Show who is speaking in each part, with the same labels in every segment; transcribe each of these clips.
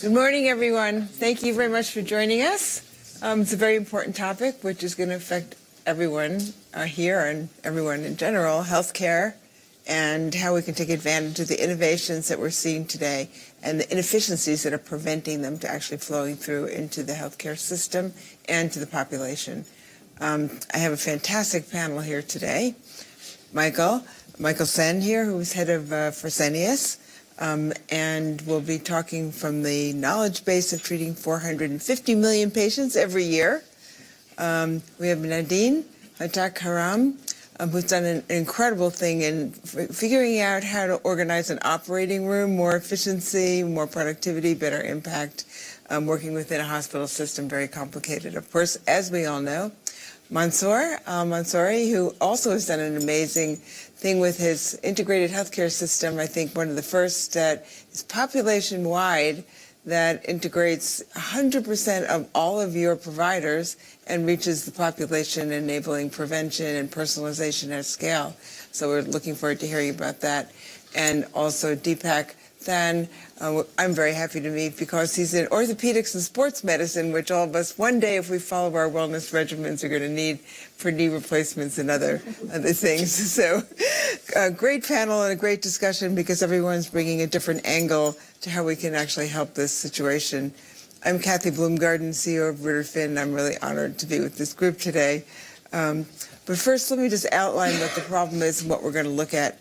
Speaker 1: Good morning, everyone. Thank you very much for joining us. It's a very important topic, which is going to affect everyone here and everyone in general, healthcare, and how we can take advantage of the innovations that we're seeing today and the inefficiencies that are preventing them to actually flowing through into the healthcare system and to the population. I have a fantastic panel here today. Michael Sen here, who's head of Fresenius, and we'll be talking from the knowledge base of treating 450 million patients every year. We have Nadine, Hachach-Haram, who's done an incredible thing in figuring out how to organize an operating room, more efficiency, more productivity, better impact, working within a hospital system, very complicated. Of course, as we all know, Mansoori, who also has done an amazing thing with his integrated healthcare system. I think one of the first that is population-wide that integrates 100% of all of your providers and reaches the population, enabling prevention and personalization at scale. So we're looking forward to hearing about that. And also Deepak, I'm very happy to meet because he's in orthopedics and sports medicine, which all of us, one day, if we follow our wellness regimens, are going to need for knee replacements and other things. So a great panel and a great discussion because everyone's bringing a different angle to how we can actually help this situation. I'm Kathy Bloomgarden, CEO of Ritter Finn. I'm really honored to be with this group today. But first, let me just outline what the problem is and what we're going to look at.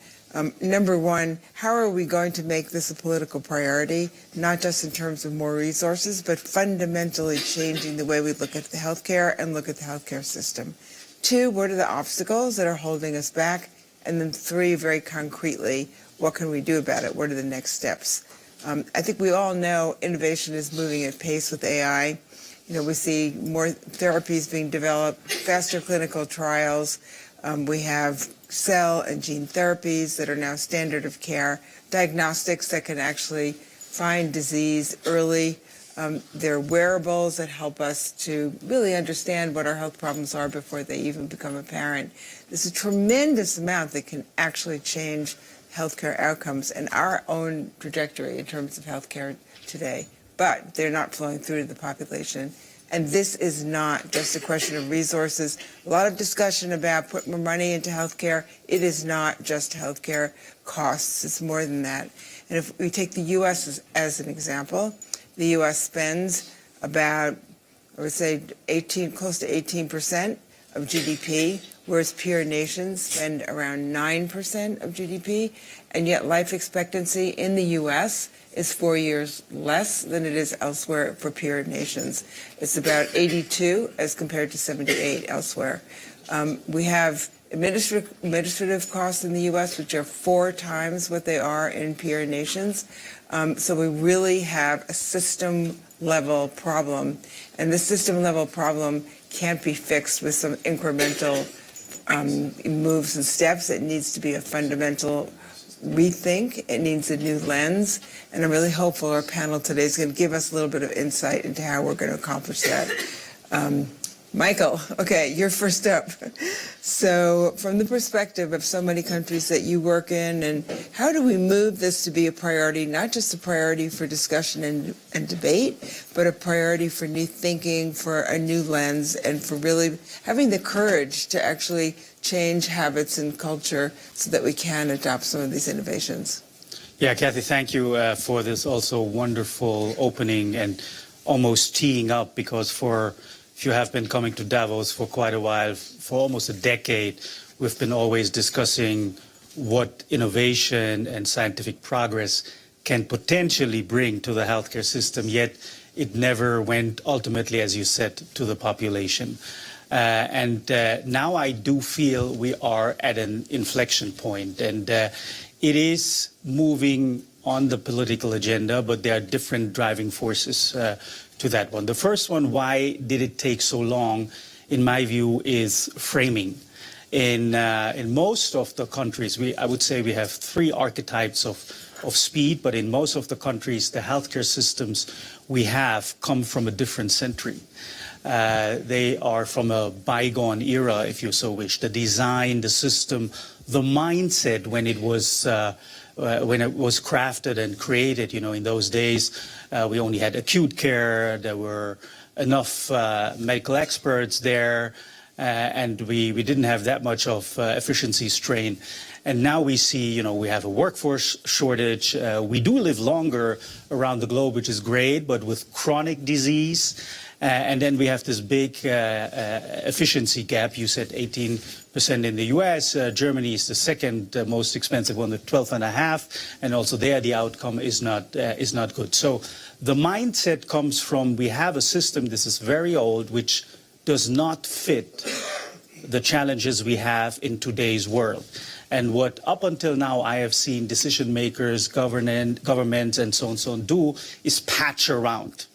Speaker 1: Number one, how are we going to make this a political priority, not just in terms of more resources, but fundamentally changing the way we look at the healthcare and look at the healthcare system? Two, what are the obstacles that are holding us back? And then three, very concretely, what can we do about it? What are the next steps? I think we all know innovation is moving at pace with AI. We see more therapies being developed, faster clinical trials. We have cell and gene therapies that are now standard of care, diagnostics that can actually find disease early. There are wearables that help us to really understand what our health problems are before they even become apparent. There's a tremendous amount that can actually change healthcare outcomes and our own trajectory in terms of healthcare today, but they're not flowing through to the population. And this is not just a question of resources. A lot of discussion about putting more money into healthcare. It is not just healthcare costs. It's more than that. And if we take the U.S. as an example, the U.S. spends about, I would say, close to 18% of GDP, whereas peer nations spend around 9% of GDP. And yet life expectancy in the U.S. is 4 years less than it is elsewhere for peer nations. It's about 82 as compared to 78 elsewhere. We have administrative costs in the U.S., which are 4 times what they are in peer nations. So we really have a system-level problem. And this system-level problem can't be fixed with some incremental moves and steps. It needs to be a fundamental rethink. It needs a new lens. And I'm really hopeful our panel today is going to give us a little bit of insight into how we're going to accomplish that. Michael, okay, you're first up. So from the perspective of so many countries that you work in, and how do we move this to be a priority, not just a priority for discussion and debate, but a priority for new thinking, for a new lens, and for really having the courage to actually change habits and culture so that we can adopt some of these innovations?
Speaker 2: Yeah, Kathy, thank you for this also wonderful opening and almost teeing up, because if you have been coming to Davos for quite a while, for almost a decade, we've been always discussing what innovation and scientific progress can potentially bring to the healthcare system, yet it never went ultimately, as you said, to the population. Now I do feel we are at an inflection point, and it is moving on the political agenda, but there are different driving forces to that one. The first one, why did it take so long, in my view, is framing. In most of the countries, I would say we have 3 archetypes of speed, but in most of the countries, the healthcare systems we have come from a different century. They are from a bygone era, if you so wish. The design, the system, the mindset when it was when it was crafted and created. You know, in those days, we only had acute care. There were enough medical experts there, and we didn't have that much of efficiency strain. And now we see, you know, we have a workforce shortage. We do live longer around the globe, which is great, but with chronic disease. And then we have this big efficiency gap. You said 18% in the US. Germany is the second most expensive one at 12.5%. And also there the outcome is not good. So the mindset comes from, we have a system, this is very old, which does not fit the challenges we have in today's world. And what up until now I have seen decision makers, governments, and so on do is patch around.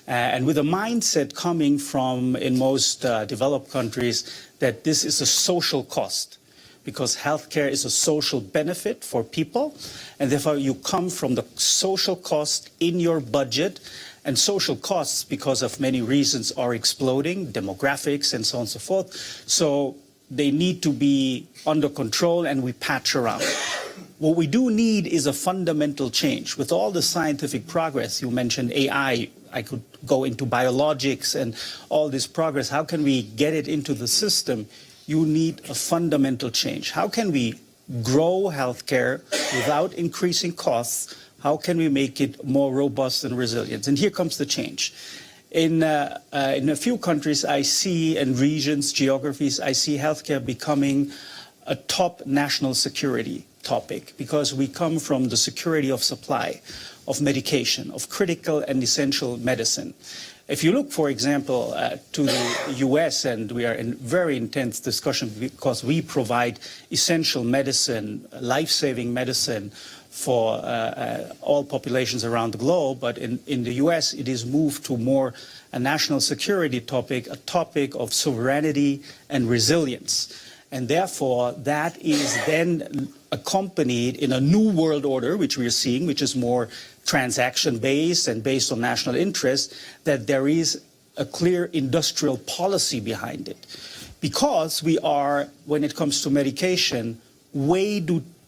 Speaker 2: And with a mindset coming from, in most developed countries, that this is a social cost, because healthcare is a social benefit for people, and therefore you come from the social cost in your budget, and social costs, because of many reasons, are exploding, demographics and so on and so forth. So they need to be under control, and we patch around. What we do need is a fundamental change. With all the scientific progress, you mentioned AI, I could go into biologics and all this progress. How can we get it into the system? You need a fundamental change. How can we grow healthcare without increasing costs? How can we make it more robust and resilient? And here comes the change. In a few countries I see, and regions, geographies, I see healthcare becoming a top national security topic, because we come from the security of supply, of medication, of critical and essential medicine. If you look, for example, to the US, and we are in very intense discussion because we provide essential medicine, life-saving medicine for all populations around the globe, but in the US it is moved to more a national security topic, a topic of sovereignty and resilience. And therefore that is then accompanied in a new world order, which we are seeing, which is more transaction-based and based on national interest, that there is a clear industrial policy behind it. Because we are, when it comes to medication, way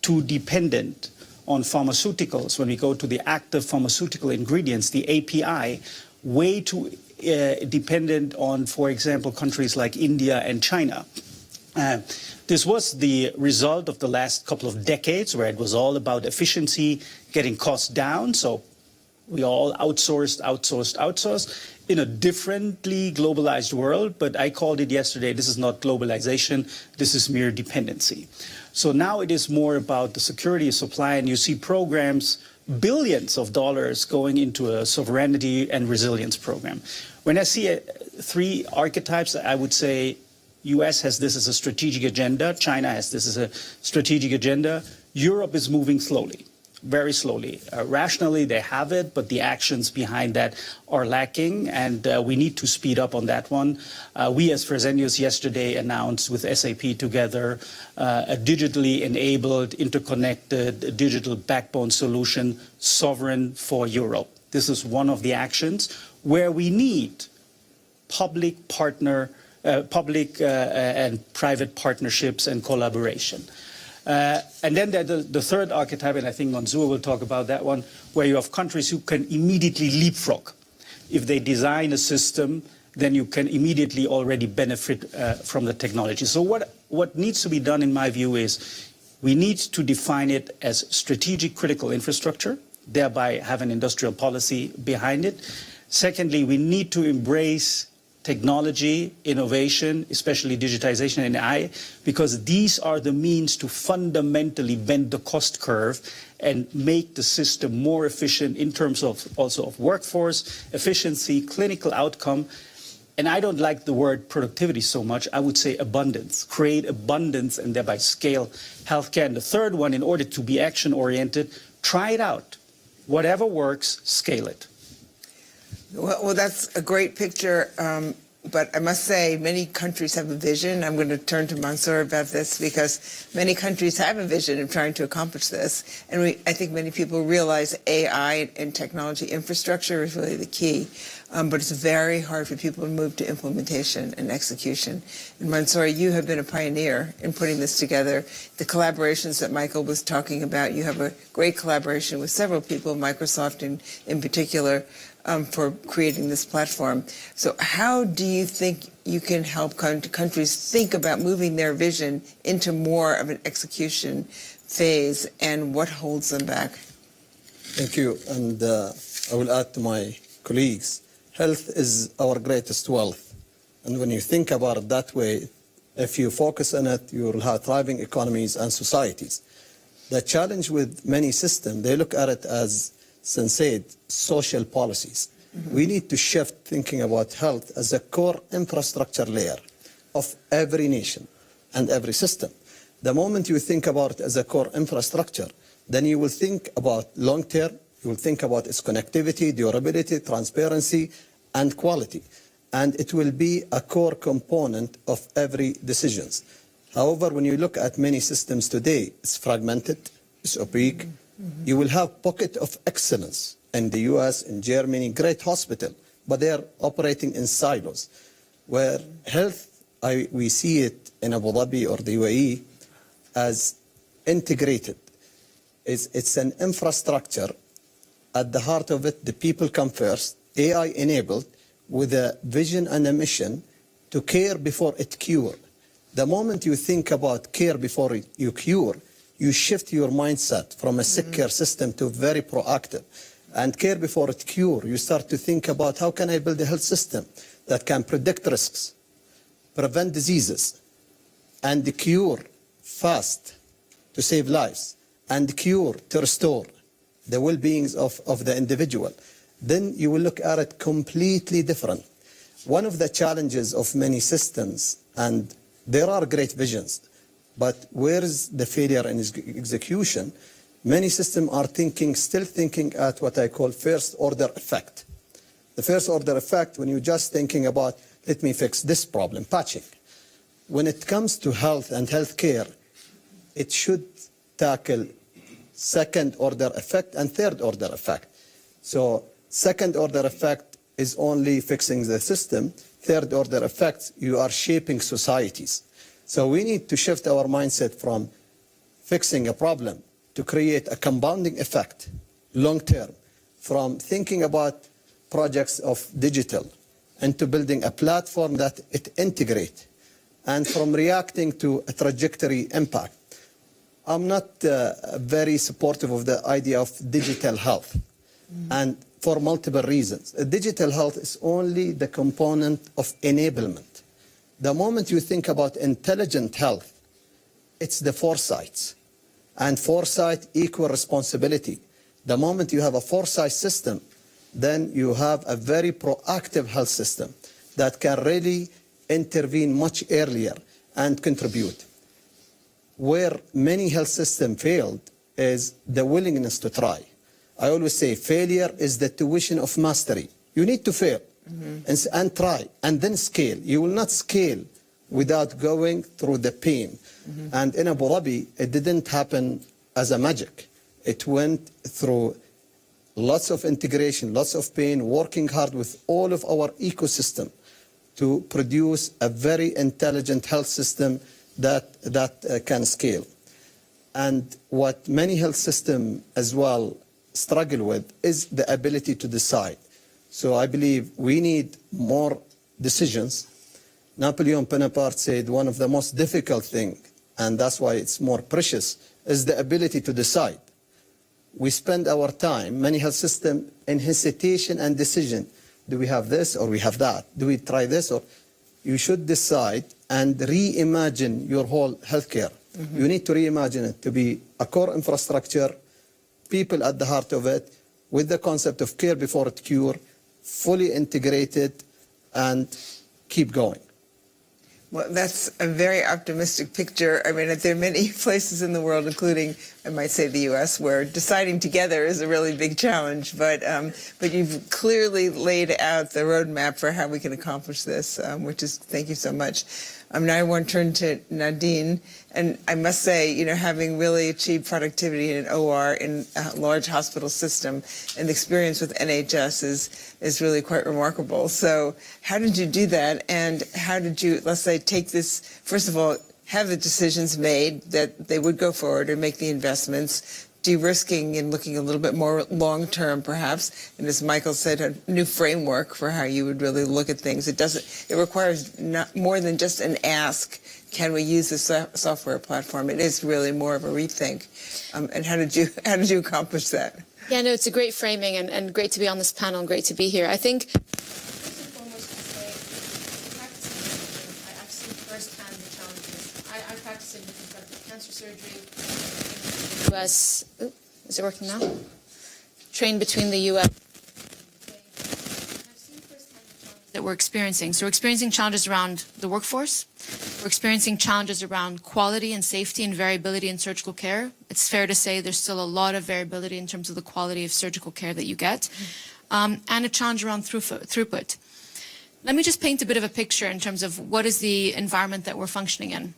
Speaker 2: too dependent on pharmaceuticals. When we go to the active pharmaceutical ingredients, the API, way too dependent on, for example, countries like India and China. This was the result of the last couple of decades, where it was all about efficiency, getting costs down. So we all outsourced in a differently globalized world. But I called it yesterday, this is not globalization, this is mere dependency. So now it is more about the security of supply, and you see programs, billions of dollars going into a sovereignty and resilience program. When I see three archetypes, I would say US has this as a strategic agenda, China has this as a strategic agenda, Europe is moving slowly, very slowly. Rationally they have it, but the actions behind that are lacking, and we need to speed up on that one. We as Fresenius yesterday announced with SAP together a digitally enabled, interconnected digital backbone solution, sovereign for Europe. This is one of the actions where we need public and private partnerships and collaboration. And then the third archetype, and I think Mansoor will talk about that one, where you have countries who can immediately leapfrog. If they design a system, then you can immediately already benefit from the technology. So what needs to be done, in my view, is we need to define it as strategic critical infrastructure, thereby have an industrial policy behind it. Secondly, we need to embrace technology, innovation, especially digitization and AI, because these are the means to fundamentally bend the cost curve and make the system more efficient in terms of also of workforce, efficiency, clinical outcome. And I don't like the word productivity so much. I would say abundance, create abundance and thereby scale healthcare. And the third one, in order to be action-oriented, try it out. Whatever works, scale it.
Speaker 1: Well, that's a great picture. but I must say many countries have a vision. I'm going to turn to Mansoor about this because many countries have a vision of trying to accomplish this. And I think many people realize AI and technology infrastructure is really the key. But it's very hard for people to move to implementation and execution. And Mansoor, you have been a pioneer in putting this together. The collaborations that Michael was talking about, you have a great collaboration with several people, Microsoft in particular, for creating this platform. So how do you think you can help countries think about moving their vision into more of an execution phase, and what holds them back?
Speaker 3: Thank you. And I will add to my colleagues, health is our greatest wealth. And when you think about it that way, if you focus on it, you will have thriving economies and societies. The challenge with many systems, they look at it as, since said, social policies. Mm-hmm. We need to shift thinking about health as a core infrastructure layer of every nation and every system. The moment you think about it as a core infrastructure, then you will think about long term, you will think about its connectivity, durability, transparency, and quality. And it will be a core component of every decision. However, when you look at many systems today, it's fragmented, it's opaque. Mm-hmm. You will have pocket of excellence in the US, in Germany, great hospital, but they are operating in silos. Where health, we see it in Abu Dhabi or the UAE as integrated. It's an infrastructure. At the heart of it, the people come first, AI enabled, with a vision and a mission to care before it cure. The moment you think about care before you cure, you shift your mindset from a sick care system to very proactive. And care before it cure, you start to think about how can I build a health system that can predict risks, prevent diseases, and cure fast to save lives, and cure to restore the well-being of the individual. Then you will look at it completely different. One of the challenges of many systems, and there are great visions, but where is the failure in execution? Many systems are still thinking at what I call first order effect. The first order effect, when you're just thinking about, let me fix this problem, patching. When it comes to health and healthcare, it should tackle second order effect and third order effect. So second order effect is only fixing the system. Third order effect, you are shaping societies. So we need to shift our mindset from fixing a problem to create a compounding effect, long term, from thinking about projects of digital into building a platform that it integrates, and from reacting to a trajectory impact. I'm not very supportive of the idea of digital health, and for multiple reasons. Digital health is only the component of enablement. The moment you think about intelligent health, it's the foresights. And foresight equal responsibility. The moment you have a foresight system, then you have a very proactive health system that can really intervene much earlier and contribute. Where many health systems failed is the willingness to try. I always say failure is the tuition of mastery. You need to fail and try and then scale. You will not scale without going through the pain. And in Abu Dhabi, it didn't happen as a magic. It went through lots of integration, lots of pain, working hard with all of our ecosystem to produce a very intelligent health system that can scale. And what many health systems as well struggle with is the ability to decide. So I believe we need more decisions. Napoleon Bonaparte said one of the most difficult things, and that's why it's more precious, is the ability to decide. We spend our time, many health systems, in hesitation and decision. Do we have this or we have that? Do we try this? Or you should decide and reimagine your whole healthcare. You need to reimagine it to be a core infrastructure, people at the heart of it, with the concept of care before it cure, fully integrated, and keep going.
Speaker 1: Well, that's a very optimistic picture. I mean, there are many places in the world, including, I might say, the U.S., where deciding together is a really big challenge. But you've clearly laid out the roadmap for how we can accomplish this, which is, thank you so much. Now I want to turn to Nadine, and I must say, you know, having really achieved productivity in an OR in a large hospital system, and the experience with NHS is really quite remarkable. So how did you do that, and how did you, let's say, take this, first of all, have the decisions made that they would go forward and make the investments, de-risking and looking a little bit more long-term, perhaps, and as Michael said, a new framework for how you would really look at things. It requires not more than just an ask, can we use this software platform? It is really more of a rethink. And how did you accomplish that?
Speaker 4: Yeah, no, it's a great framing and great to be on this panel and great to be here. I think first and foremost, I see firsthand the challenges. I practice in reconstructive cancer surgery in the U.S. Is it working now? Trained between the U.S. I've seen firsthand the challenges that we're experiencing. So we're experiencing challenges around the workforce. We're experiencing challenges around quality and safety and variability in surgical care. It's fair to say there's still a lot of variability in terms of the quality of surgical care that you get, and a challenge around throughput. Let me just paint a bit of a picture in terms of what is the environment that we're functioning in.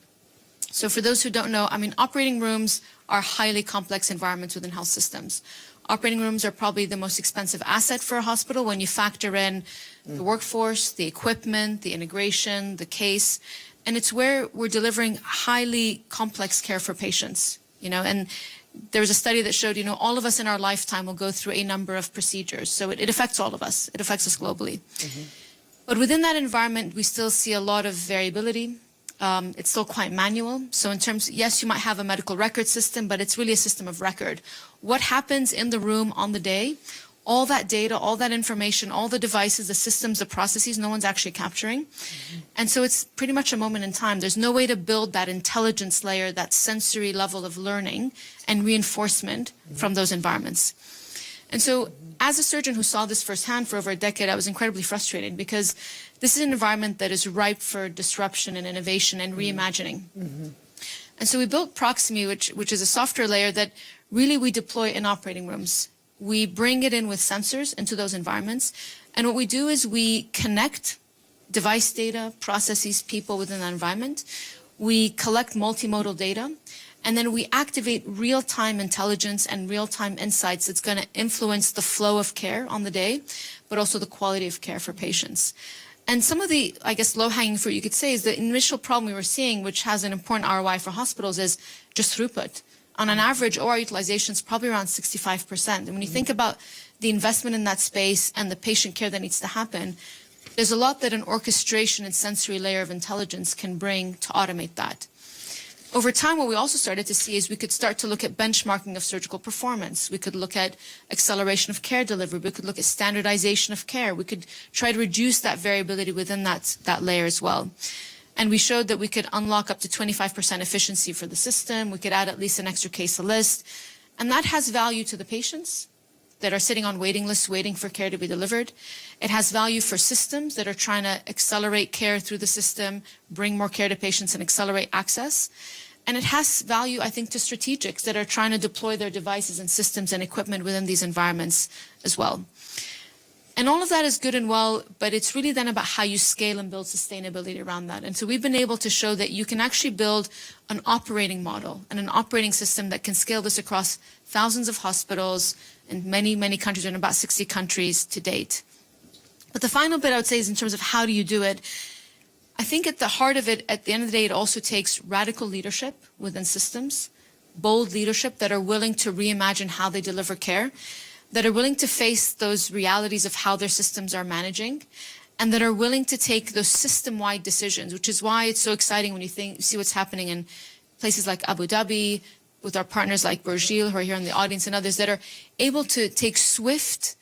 Speaker 4: So for those who don't know, I mean, operating rooms are highly complex environments within health systems. Operating rooms are probably the most expensive asset for a hospital when you factor in the workforce, the equipment, the integration, the case. And it's where we're delivering highly complex care for patients, you know, and there was a study that showed, you know, all of us in our lifetime will go through a number of procedures. So it affects all of us. It affects us globally. Mm-hmm. But within that environment, we still see a lot of variability. It's still quite manual. So in terms, yes, you might have a medical record system, but it's really a system of record. What happens in the room on the day, all that data, all that information, all the devices, the systems, the processes, no one's actually capturing. Mm-hmm. And so it's pretty much a moment in time. There's no way to build that intelligence layer, that sensory level of learning and reinforcement from those environments. And so as a surgeon who saw this firsthand for over a decade, I was incredibly frustrated because this is an environment that is ripe for disruption and innovation and reimagining. Mm-hmm. And so we built Proximie, which is a software layer that really we deploy in operating rooms. We bring it in with sensors into those environments. And what we do is we connect device data, processes, people within that environment. We collect multimodal data. And then we activate real-time intelligence and real-time insights that's going to influence the flow of care on the day, but also the quality of care for patients. And some of the, I guess, low-hanging fruit you could say is the initial problem we were seeing, which has an important ROI for hospitals, is just throughput. On an average, OR utilization is probably around 65%. And when you think about the investment in that space and the patient care that needs to happen, there's a lot that an orchestration and sensory layer of intelligence can bring to automate that. Over time, what we also started to see is we could start to look at benchmarking of surgical performance. We could look at acceleration of care delivery. We could look at standardization of care. We could try to reduce that variability within that layer as well. And we showed that we could unlock up to 25% efficiency for the system. We could add at least an extra case list. And that has value to the patients that are sitting on waiting lists waiting for care to be delivered. It has value for systems that are trying to accelerate care through the system, bring more care to patients and accelerate access. And it has value, I think, to strategics that are trying to deploy their devices and systems and equipment within these environments as well. And all of that is good and well, but it's really then about how you scale and build sustainability around that. And so we've been able to show that you can actually build an operating model and an operating system that can scale this across thousands of hospitals in many, many countries, in about 60 countries to date. But the final bit I would say is in terms of how do you do it, I think at the heart of it, at the end of the day, it also takes radical leadership within systems, bold leadership that are willing to reimagine how they deliver care, that are willing to face those realities of how their systems are managing, and that are willing to take those system-wide decisions, which is why it's so exciting when you see what's happening in places like Abu Dhabi, with our partners like Burjil, who are here in the audience, and others that are able to take swift,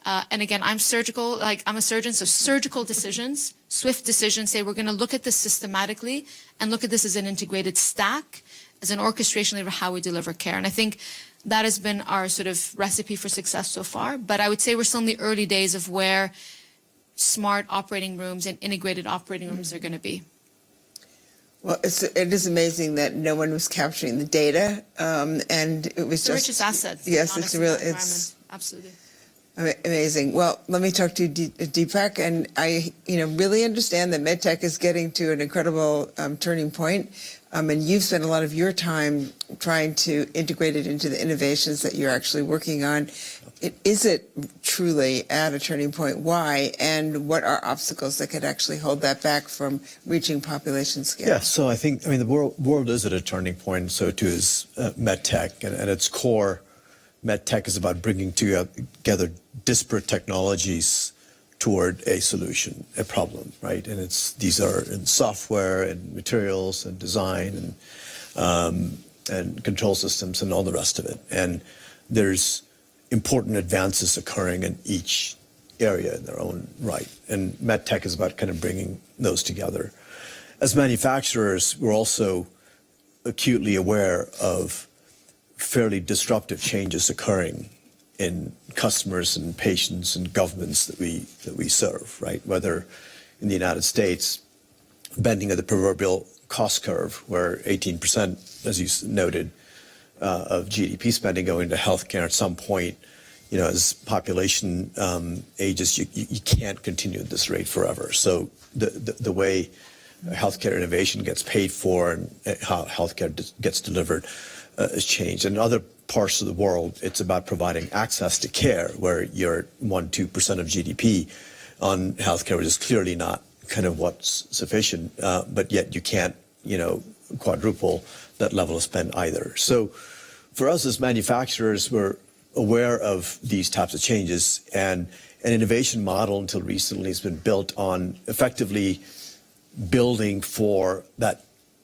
Speaker 4: and again, I'm a surgeon, so surgical decisions, swift decisions, say we're going to look at this systematically and look at this as an integrated stack, as an orchestration of how we deliver care. And I think that has been our sort of recipe for success so far. But I would say we're still in the early days of where smart operating rooms and integrated operating rooms are going to be.
Speaker 1: Well, it is amazing that no one was capturing the data, and it was
Speaker 4: The
Speaker 1: just
Speaker 4: richest asset.
Speaker 1: Yes,
Speaker 4: honest,
Speaker 1: it's
Speaker 4: in
Speaker 1: real.
Speaker 4: that
Speaker 1: It's
Speaker 4: environment. Absolutely.
Speaker 1: amazing. Well, let me talk to you, Deepak, and I, really understand that Medtech is getting to an incredible turning point, and you've spent a lot of your time trying to integrate it into the innovations that you're actually working on. Is it truly at a turning point? Why? And what are obstacles that could actually hold that back from reaching population scale?
Speaker 5: Yeah, so I mean, the world is at a turning point, so too is Medtech. And at its core, Medtech is about bringing together disparate technologies toward a solution, a problem, right? And these are in software and materials and design and control systems and all the rest of it. And there's important advances occurring in each area in their own right. And Medtech is about kind of bringing those together. As manufacturers, we're also acutely aware of fairly disruptive changes occurring in customers and patients and governments that we serve, right? Whether in the United States, bending of the proverbial cost curve, where 18%, as you noted, of GDP spending going to healthcare at some point, as population ages, you can't continue at this rate forever. So the way healthcare innovation gets paid for and how healthcare gets delivered has changed. In other parts of the world, it's about providing access to care, where you're 1-2% of GDP on healthcare, which is clearly not kind of what's sufficient, but yet you can't, quadruple that level of spend either. So for us as manufacturers, we're aware of these types of changes, and an innovation model until recently has been built on effectively building for the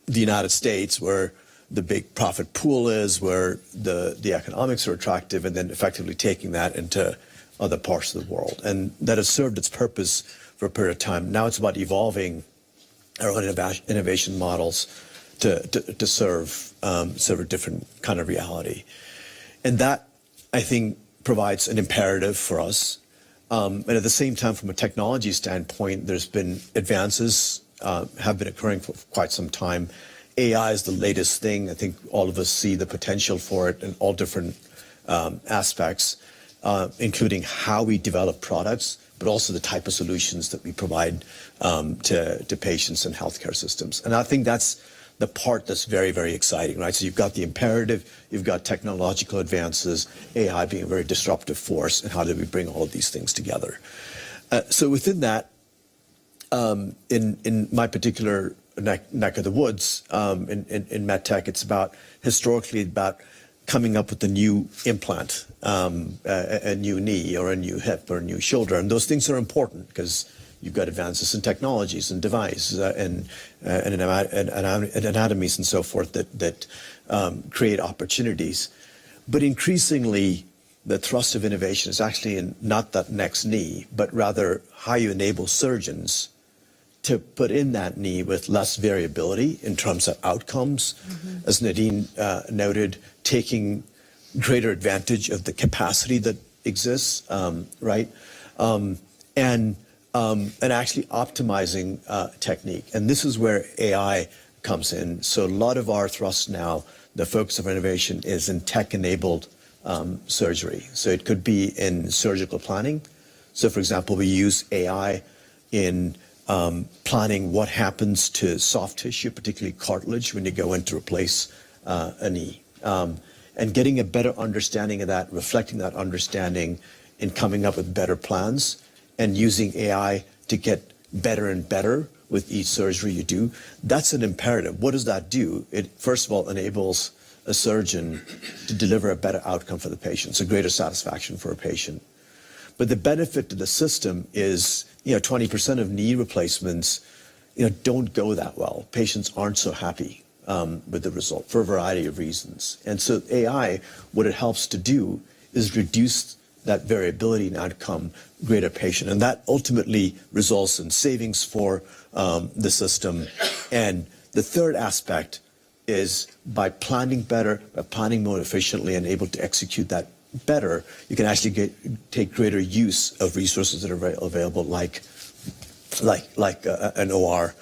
Speaker 5: United States, where the big profit pool is, where the economics are attractive, and then effectively taking that into other parts of the world. And that has served its purpose for a period of time. Now it's about evolving our own innovation models to serve a different kind of reality. And that, I think, provides an imperative for us. And at the same time, from a technology standpoint, there's been advances have been occurring for quite some time. AI is the latest thing. I think all of us see the potential for it in all different aspects, including how we develop products, but also the type of solutions that we provide to patients and healthcare systems. And I think that's the part that's very, very exciting, right? So you've got the imperative, you've got technological advances, AI being a very disruptive force, and how do we bring all of these things together? So within that, in my particular neck of the woods, in Medtech, it's historically about coming up with a new implant, a new knee or a new hip or a new shoulder. And those things are important because you've got advances in technologies and devices and anatomies and so forth that create opportunities. But increasingly, the thrust of innovation is actually in not that next knee, but rather how you enable surgeons to put in that knee with less variability in terms of outcomes. Mm-hmm. As Nadine noted, taking greater advantage of the capacity that exists, right? And actually optimizing technique. And this is where AI comes in. So a lot of our thrust now, the focus of innovation is in tech-enabled surgery. So it could be in surgical planning. So for example, we use AI in planning what happens to soft tissue, particularly cartilage, when you go in to replace a knee. And getting a better understanding of that, reflecting that understanding in coming up with better plans, and using AI to get better and better with each surgery you do. That's an imperative. What does that do? It, first of all, enables a surgeon to deliver a better outcome for the patient, so greater satisfaction for a patient. But the benefit to the system is, 20% of knee replacements, don't go that well. Patients aren't so happy with the result for a variety of reasons. And so AI, what it helps to do is reduce that variability in outcome, greater patient. And that ultimately results in savings for the system. And the third aspect is by planning better, by planning more efficiently and able to execute that better, you can actually take greater use of resources that are available, like like an OR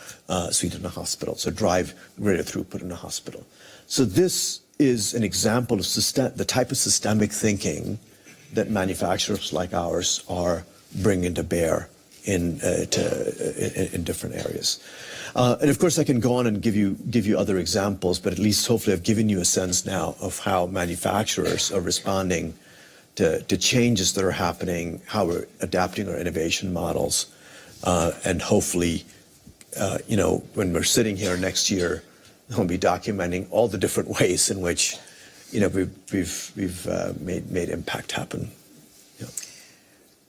Speaker 5: suite in a hospital. So drive greater throughput in a hospital. So this is an example of the type of systemic thinking that manufacturers like ours are bringing to bear in different areas. And of course, I can go on and give you other examples, but at least hopefully I've given you a sense now of how manufacturers are responding to changes that are happening, how we're adapting our innovation models, and hopefully, when we're sitting here next year, we'll be documenting all the different ways in which, we've made impact happen. Yeah.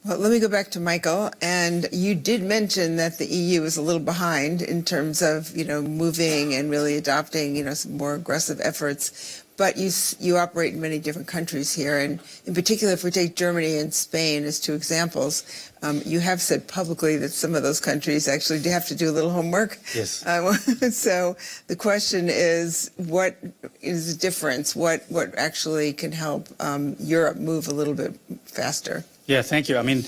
Speaker 1: Well, let me go back to Michael. And you did mention that the EU is a little behind in terms of, moving and really adopting, some more aggressive efforts. But you operate in many different countries here. And in particular, if we take Germany and Spain as two examples, you have said publicly that some of those countries actually do have to do a little homework.
Speaker 2: Yes.
Speaker 1: So the question is, what is the difference? What actually can help Europe move a little bit faster?
Speaker 2: Yeah, thank you. I mean,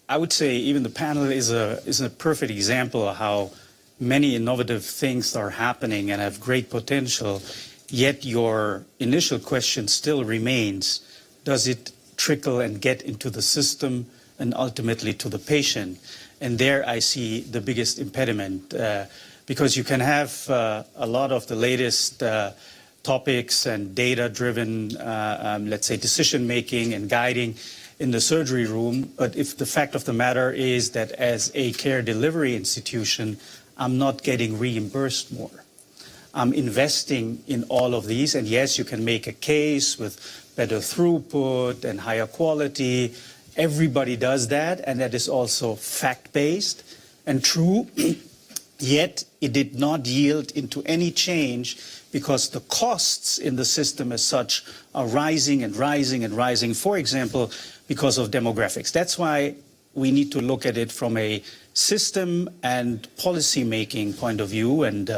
Speaker 2: I would say even the panel is a perfect example of how many innovative things are happening and have great potential. Yet your initial question still remains, does it trickle and get into the system and ultimately to the patient? And there I see the biggest impediment, because you can have a lot of the latest topics and data-driven, let's say, decision-making and guiding in the surgery room. But if the fact of the matter is that as a care delivery institution, I'm not getting reimbursed more. I'm investing in all of these, and yes, you can make a case with better throughput and higher quality. Everybody does that, and that is also fact-based and true. Yet it did not yield into any change because the costs in the system as such are rising and rising and rising, for example, because of demographics. That's why we need to look at it from a system and policy-making point of view, and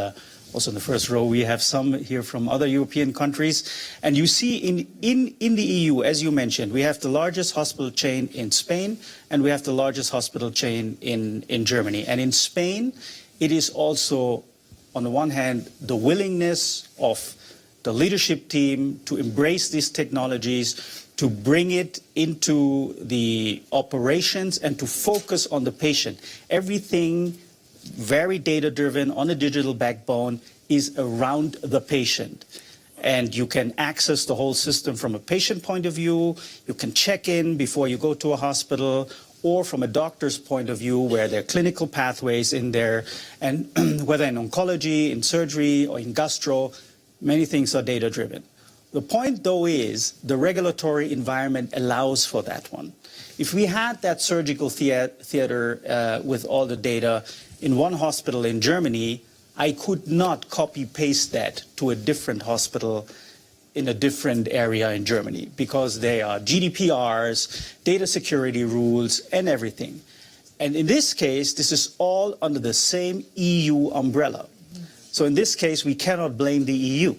Speaker 2: also in the first row, we have some here from other European countries. And you see in the EU, as you mentioned, we have the largest hospital chain in Spain, and we have the largest hospital chain in Germany. And in Spain, it is also, on the one hand, the willingness of the leadership team to embrace these technologies, to bring it into the operations and to focus on the patient. Everything very data-driven on a digital backbone is around the patient. And you can access the whole system from a patient point of view. You can check in before you go to a hospital, or from a doctor's point of view where there are clinical pathways in there. And whether in oncology, in surgery, or in gastro, many things are data-driven. The point, though, is the regulatory environment allows for that one. If we had that surgical theater with all the data in one hospital in Germany, I could not copy-paste that to a different hospital in a different area in Germany because there are GDPRs, data security rules, and everything. And in this case, this is all under the same EU umbrella. So in this case, we cannot blame the EU.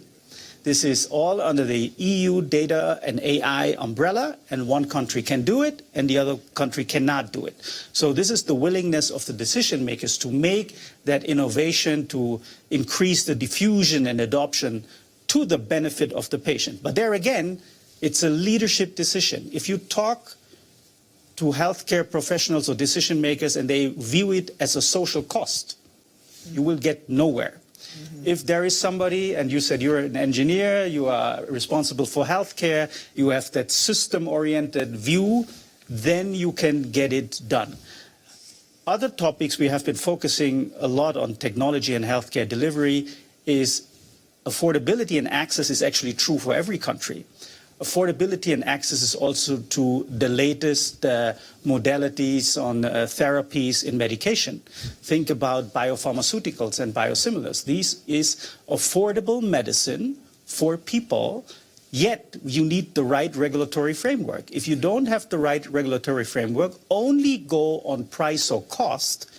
Speaker 2: This is all under the EU data and AI umbrella, and one country can do it, and the other country cannot do it. So this is the willingness of the decision makers to make that innovation, to increase the diffusion and adoption to the benefit of the patient. But there again, it's a leadership decision. If you talk to healthcare professionals or decision makers and they view it as a social cost, you will get nowhere. If there is somebody, and you said you're an engineer, you are responsible for healthcare, you have that system-oriented view, then you can get it done. Other topics we have been focusing a lot on technology and healthcare delivery is affordability and access is actually true for every country. Affordability and access is also to the latest modalities on therapies in medication. Think about biopharmaceuticals and biosimilars. This is affordable medicine for people, yet you need the right regulatory framework. If you don't have the right regulatory framework, only go on price or cost,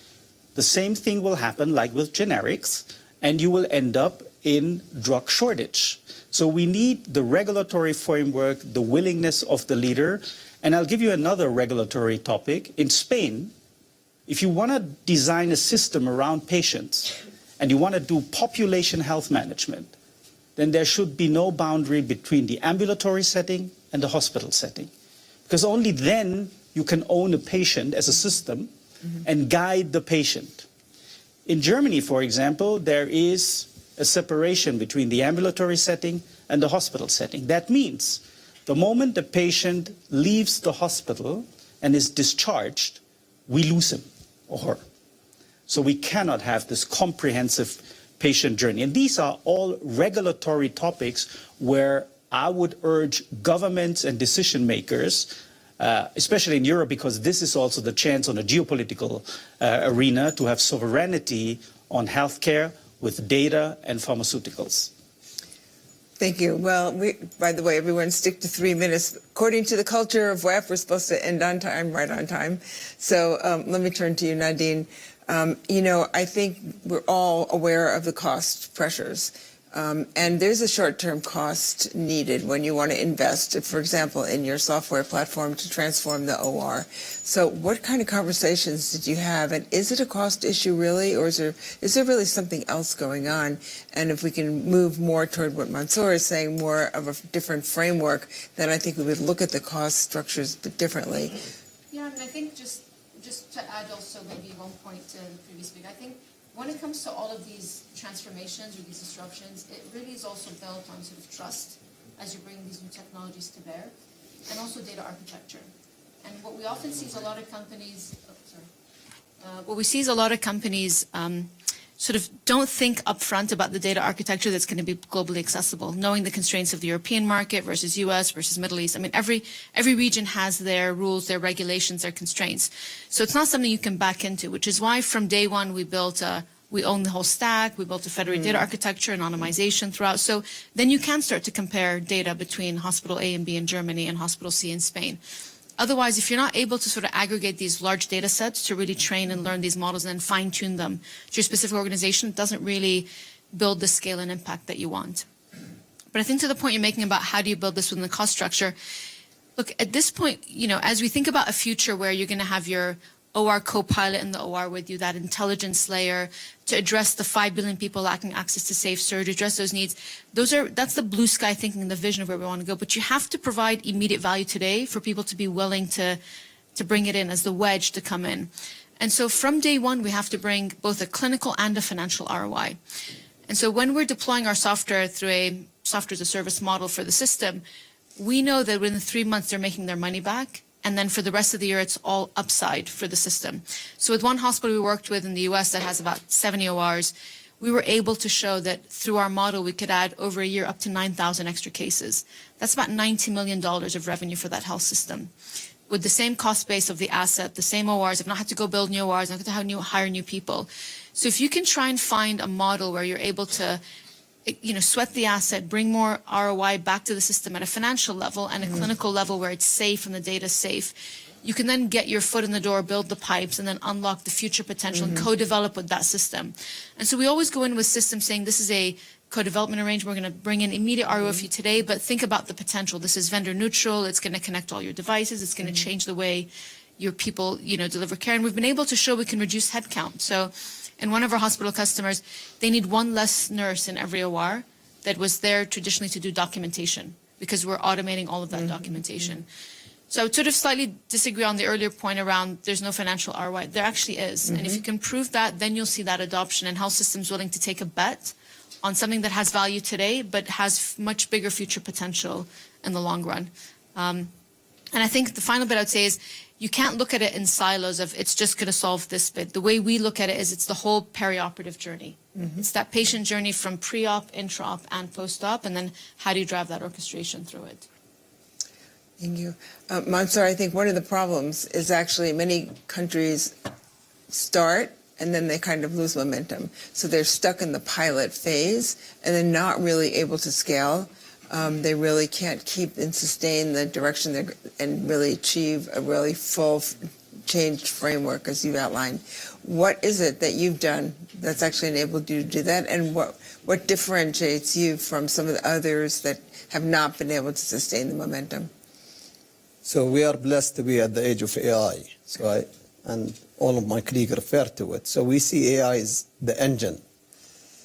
Speaker 2: the same thing will happen like with generics, and you will end up in drug shortage. So we need the regulatory framework, the willingness of the leader. And I'll give you another regulatory topic. In Spain, if you want to design a system around patients and you want to do population health management, then there should be no boundary between the ambulatory setting and the hospital setting. Because only then you can own a patient as a system and guide the patient. In Germany, for example, there is a separation between the ambulatory setting and the hospital setting. That means the moment the patient leaves the hospital and is discharged, we lose him or her. So we cannot have this comprehensive patient journey. And these are all regulatory topics where I would urge governments and decision makers, especially in Europe, because this is also the chance on a geopolitical arena to have sovereignty on healthcare with data and pharmaceuticals.
Speaker 1: Thank you. Well, by the way, everyone stick to 3 minutes. According to the culture of WEF, we're supposed to end on time, right on time. So let me turn to you, Nadine. I think we're all aware of the cost pressures. And there's a short-term cost needed when you want to invest, for example, in your software platform to transform the OR. So what kind of conversations did you have? And is it a cost issue really, or is there really something else going on? And if we can move more toward what Mansoor is saying, more of a different framework, then I think we would look at the cost structures differently.
Speaker 4: Yeah, and I think just to add also maybe one point to the previous speaker, I think when it comes to all of these transformations or these disruptions, it really is also built on sort of trust as you bring these new technologies to bear, and also data architecture. And what we often see is a lot of companies, sort of don't think upfront about the data architecture that's going to be globally accessible, knowing the constraints of the European market versus US versus Middle East. I mean, every region has their rules, their regulations, their constraints. So it's not something you can back into, which is why from day one we own the whole stack, we built a federated data architecture, anonymization throughout. So then you can start to compare data between hospital A and B in Germany and hospital C in Spain. Otherwise, if you're not able to sort of aggregate these large data sets to really train and learn these models and then fine-tune them to your specific organization, it doesn't really build the scale and impact that you want. But I think to the point you're making about how do you build this within the cost structure, look, at this point, as we think about a future where you're going to have your OR co-pilot in the OR with you, that intelligence layer to address the 5 billion people lacking access to safe surgery, address those needs. That's the blue sky thinking, the vision of where we want to go. But you have to provide immediate value today for people to be willing to bring it in as the wedge to come in. And so from day one, we have to bring both a clinical and a financial ROI. And so when we're deploying our software through a software as a service model for the system, we know that within 3 months, they're making their money back. And then for the rest of the year, it's all upside for the system. So with one hospital we worked with in the US that has about 70 ORs, we were able to show that through our model, we could add over a year up to 9,000 extra cases. That's about $90 million of revenue for that health system. With the same cost base of the asset, the same ORs, I've not had to go build new ORs, I've not had to hire new people. So if you can try and find a model where you're able to sweat the asset, bring more ROI back to the system at a financial level and a clinical level where it's safe and the data's safe, you can then get your foot in the door, build the pipes, and then unlock the future potential and co-develop with that system. And so we always go in with systems saying this is a co-development arrangement. We're going to bring in immediate ROI for you today, but think about the potential. This is vendor neutral. It's going to connect all your devices. It's going to change the way your people, deliver care. And we've been able to show we can reduce headcount. So in one of our hospital customers, they need one less nurse in every OR that was there traditionally to do documentation because we're automating all of that documentation. So I would sort of slightly disagree on the earlier point around there's no financial ROI. There actually is. And if you can prove that, then you'll see that adoption and health systems willing to take a bet on something that has value today but has much bigger future potential in the long run. And I think the final bit I would say is you can't look at it in silos of it's just going to solve this bit. The way we look at it is it's the whole perioperative journey. It's that patient journey from pre-op, intra-op, and post-op, and then how do you drive that orchestration through it?
Speaker 1: Thank you. Mansoor, I think one of the problems is actually many countries start and then they kind of lose momentum. So they're stuck in the pilot phase and they're not really able to scale. They really can't keep and sustain the direction and really achieve a really full changed framework as you've outlined. What is it that you've done that's actually enabled you to do that? And what differentiates you from some of the others that have not been able to sustain the momentum?
Speaker 3: So we are blessed to be at the age of AI. So and all of my colleagues refer to it. So we see AI as the engine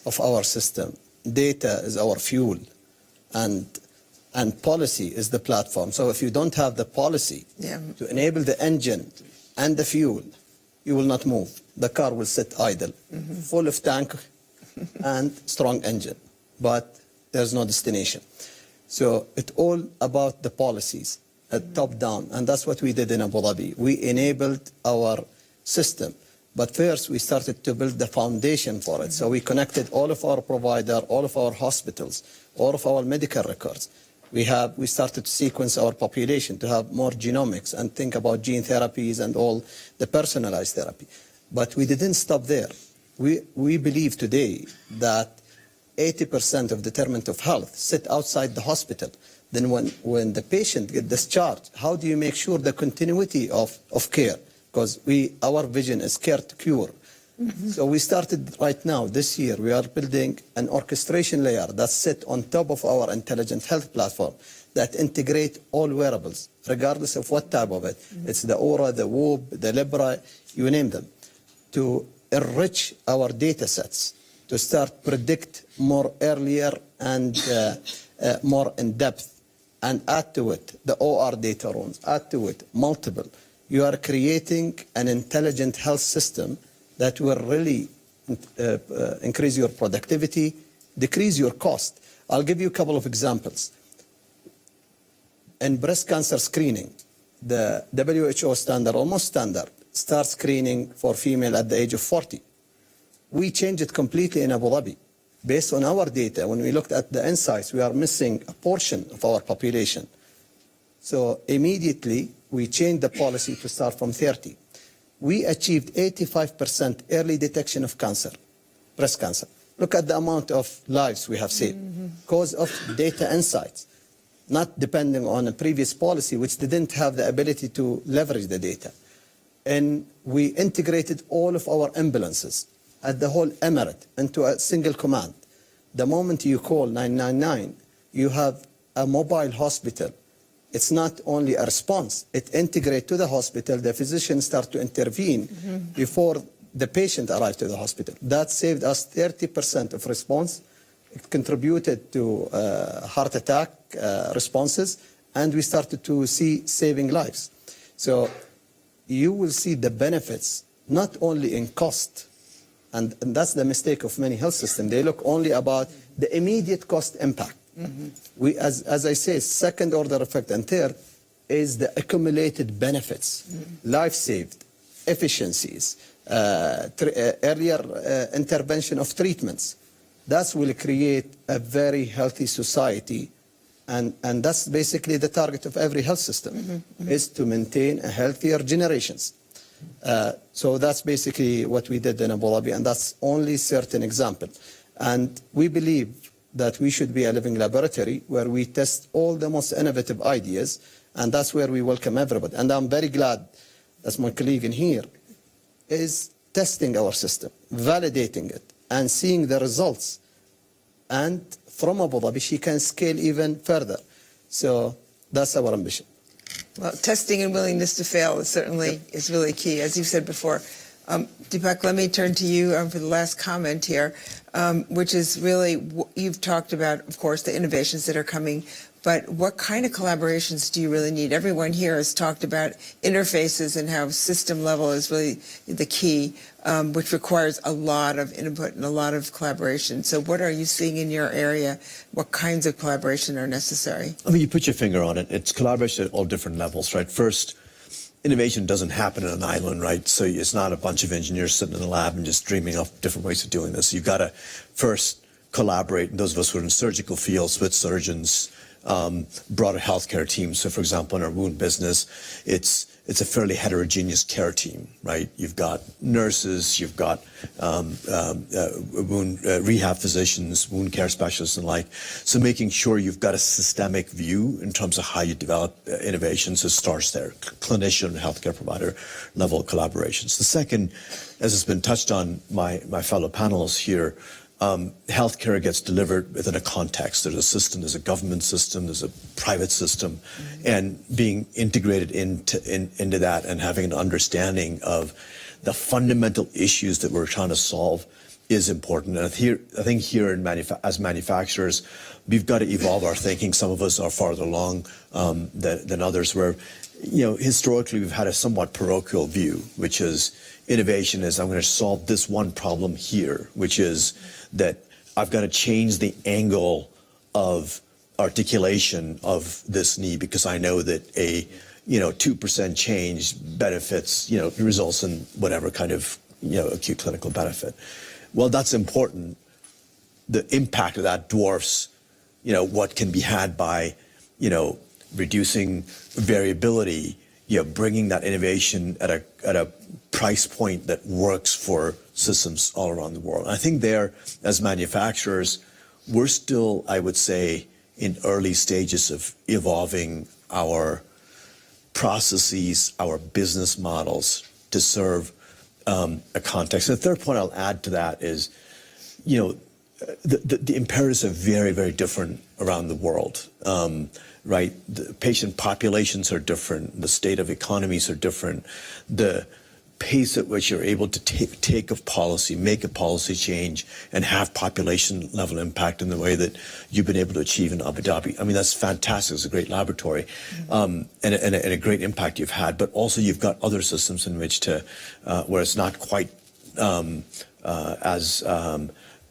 Speaker 3: of our system. Data is our fuel, and policy is the platform. So if you don't have the policy to enable the engine and the fuel, you will not move. The car will sit idle, full of tank and strong engine, but there's no destination. So it's all about the policies, top down, and that's what we did in Abu Dhabi. We enabled our system, but first we started to build the foundation for it. So we connected all of our providers, all of our hospitals, all of our medical records. We started to sequence our population to have more genomics and think about gene therapies and all the personalized therapy. But we didn't stop there. We believe today that 80% of determinant of health sit outside the hospital. Then when the patient gets discharged, how do you make sure the continuity of care? Because our vision is care to cure. So we started right now, this year, we are building an orchestration layer that sits on top of our intelligent health platform that integrate all wearables, regardless of what type of it. It's the Aura, the Whoop, the Libra, you name them, to enrich our data sets, to start predict more earlier and more in depth, and add to it the OR data rooms, add to it multiple. You are creating an intelligent health system that will really increase your productivity, decrease your cost. I'll give you a couple of examples. In breast cancer screening, the WHO standard, almost standard, starts screening for female at the age of 40. We changed it completely in Abu Dhabi. Based on our data, when we looked at the insights, we are missing a portion of our population. So immediately, we changed the policy to start from 30. We achieved 85% early detection of cancer, breast cancer. Look at the amount of lives we have saved because of data insights, not depending on a previous policy which didn't have the ability to leverage the data. And we integrated all of our ambulances at the whole emirate into a single command. The moment you call 999, you have a mobile hospital. It's not only a response, it integrates to the hospital, the physicians start to intervene before the patient arrives to the hospital. That saved us 30% of response. It contributed to heart attack responses, and we started to see saving lives. So you will see the benefits, not only in cost, and that's the mistake of many health systems. They look only about the immediate cost impact. We, as I say, second order effect and third is the accumulated benefits, life saved, efficiencies, earlier intervention of treatments. That will create a very healthy society, and that's basically the target of every health system, is to maintain a healthier generations. So that's basically what we did in Abu Dhabi, and that's only certain example. And we believe that we should be a living laboratory where we test all the most innovative ideas, and that's where we welcome everybody. And I'm very glad, as my colleague in here, is testing our system, validating it, and seeing the results. And from Abu Dhabi, she can scale even further. So that's our ambition.
Speaker 1: Well, testing and willingness to fail is certainly is really key, as you've said before. Deepak, let me turn to you for the last comment here, which is really, you've talked about, of course, the innovations that are coming, but what kind of collaborations do you really need? Everyone here has talked about interfaces and how system level is really the key, which requires a lot of input and a lot of collaboration. So what are you seeing in your area? What kinds of collaboration are necessary?
Speaker 5: I mean, you put your finger on it. It's collaboration at all different levels, right? First, innovation doesn't happen in an island, right? So it's not a bunch of engineers sitting in a lab and just dreaming up different ways of doing this. You've got to first collaborate, and those of us who are in surgical fields with surgeons, broader healthcare teams. So, for example, in our wound business, it's a fairly heterogeneous care team, right? You've got nurses, you've got wound rehab physicians, wound care specialists, and like. So, making sure you've got a systemic view in terms of how you develop innovations. It starts there, clinician, healthcare provider level collaborations. The second, as has been touched on my fellow panelists here, healthcare gets delivered within a context. There's a system, there's a government system, there's a private system, and being integrated into that and having an understanding of the fundamental issues that we're trying to solve is important. And I think here as manufacturers, we've got to evolve our thinking. Some of us are farther along than others, where historically we've had a somewhat parochial view, which is innovation is I'm going to solve this one problem here, which is that I've got to change the angle of articulation of this knee because I know that a 2% change benefits, results in whatever kind of acute clinical benefit. Well, that's important. The impact of that dwarfs what can be had by reducing variability, bringing that innovation at a price point that works for systems all around the world. And I think there, as manufacturers, we're still, I would say, in early stages of evolving our processes, our business models to serve a context. And the third point I'll add to that is, the imperatives are very, very different around the world. Right? The patient populations are different. The state of economies are different. The pace at which you're able to take a policy, make a policy change, and have population level impact in the way that you've been able to achieve in Abu Dhabi. I mean, that's fantastic. It's a great laboratory, and a great impact you've had. But also you've got other systems in which to, where it's not quite as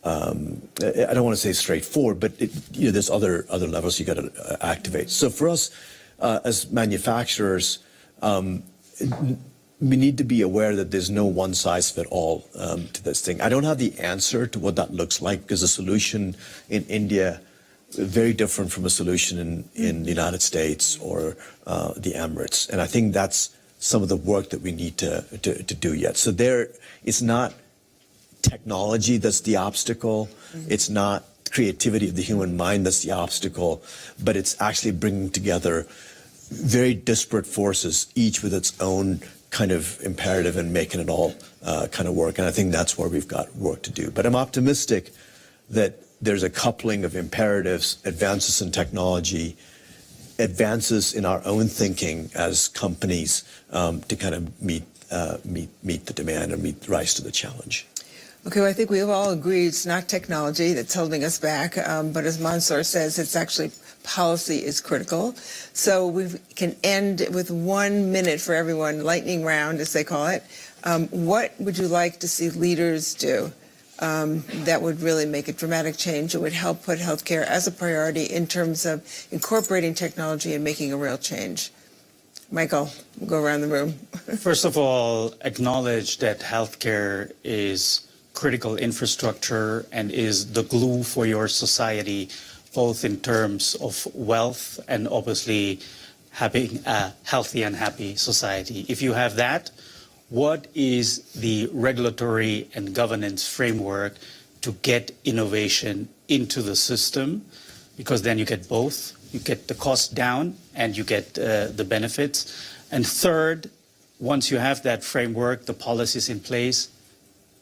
Speaker 5: I don't want to say straightforward, but there's other levels you got to activate. So for us as manufacturers, we need to be aware that there's no one size fit all to this thing. I don't have the answer to what that looks like because a solution in India is very different from a solution in the United States or the Emirates, and I think that's some of the work that we need to do yet. So it's not technology that's the obstacle. It's not creativity of the human mind that's the obstacle, but it's actually bringing together very disparate forces, each with its own kind of imperative and making it all kind of work. And I think that's where we've got work to do. But I'm optimistic that there's a coupling of imperatives, advances in technology, advances in our own thinking as companies to kind of meet the demand and rise to the challenge.
Speaker 1: Okay, well, I think we've all agreed it's not technology that's holding us back, but as Mansoor says, it's actually policy is critical. So we can end with 1 minute for everyone, lightning round, as they call it. What would you like to see leaders do that would really make a dramatic change? It would help put healthcare as a priority in terms of incorporating technology and making a real change. Michael, we'll go around the room.
Speaker 2: First of all, acknowledge that healthcare is critical infrastructure and is the glue for your society, both in terms of wealth and obviously having a healthy and happy society. If you have that, what is the regulatory and governance framework to get innovation into the system? Because then you get both. You get the cost down and you get the benefits. And third, once you have that framework, the policies in place,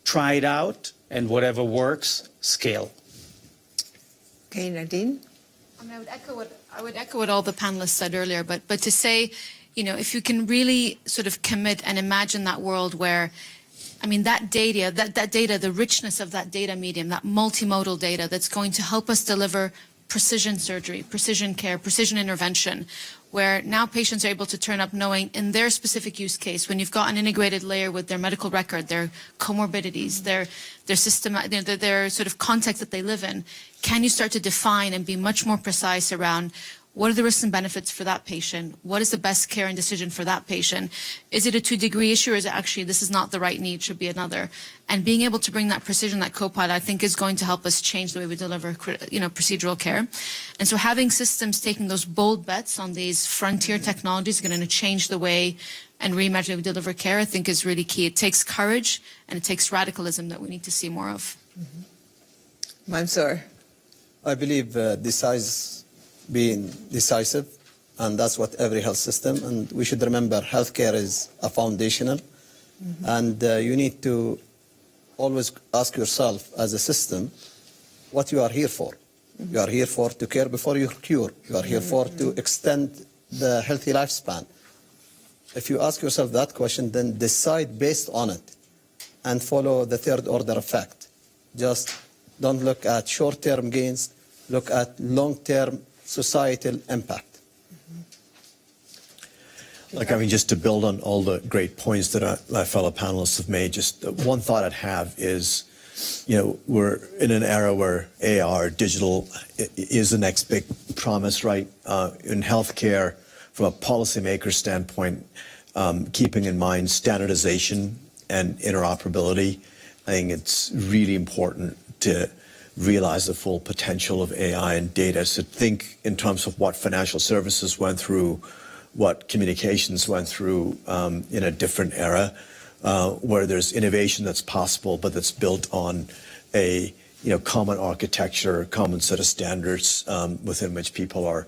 Speaker 2: try it out, and whatever works, scale.
Speaker 1: Okay, Nadine?
Speaker 4: I would echo what all the panelists said earlier, but to say, if you can really sort of commit and imagine that world where, that data, that data, the richness of that data medium, that multimodal data that's going to help us deliver precision surgery, precision care, precision intervention, where now patients are able to turn up knowing in their specific use case, when you've got an integrated layer with their medical record, their comorbidities, their system, their sort of context that they live in, can you start to define and be much more precise around what are the risks and benefits for that patient? What is the best care and decision for that patient? Is it a 2-degree issue, or is it actually this is not the right need, should be another? And being able to bring that precision, that co-pilot, I think is going to help us change the way we deliver, procedural care. And so having systems taking those bold bets on these frontier technologies is going to change the way and reimagine the way we deliver care, I think is really key. It takes courage and it takes radicalism that we need to see more of.
Speaker 1: Mm-hmm. Mansoor.
Speaker 3: I believe being decisive, and that's what every health system, and we should remember healthcare is a foundational, and you need to always ask yourself as a system, what you are here for. You are here for to care before you cure. You are here for to extend the healthy lifespan. If you ask yourself that question, then decide based on it and follow the third order effect. Just don't look at short-term gains, look at long-term societal impact.
Speaker 5: Like, I mean, just to build on all the great points that my fellow panelists have made, just one thought I'd have is, you know, we're in an era where AR, digital, is the next big promise, right? In healthcare, from a policymaker standpoint, keeping in mind standardization and interoperability, I think it's really important to realize the full potential of AI and data. So think in terms of what financial services went through, what communications went through in a different era, where there's innovation that's possible, but that's built on a common architecture, common set of standards within which people are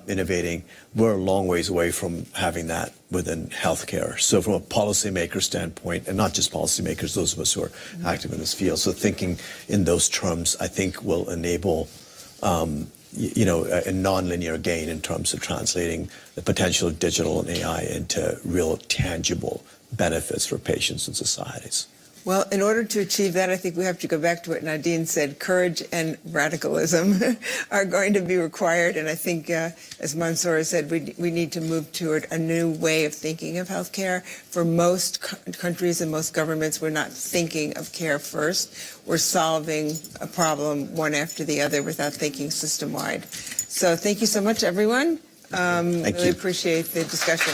Speaker 5: innovating. We're a long ways away from having that within healthcare. So from a policymaker standpoint, and not just policymakers, those of us who are active in this field, so thinking in those terms, I think will enable a nonlinear gain in terms of translating the potential of digital and AI into real tangible benefits for patients and societies.
Speaker 1: Well, in order to achieve that, I think we have to go back to what Nadine said. Courage and radicalism are going to be required. And I think, as Mansoor said, we need to move toward a new way of thinking of healthcare. For most countries and most governments, we're not thinking of care first. We're solving a problem one after the other without thinking system-wide. So thank you so much, everyone.
Speaker 5: Thank
Speaker 1: really
Speaker 5: you.
Speaker 1: appreciate the discussion.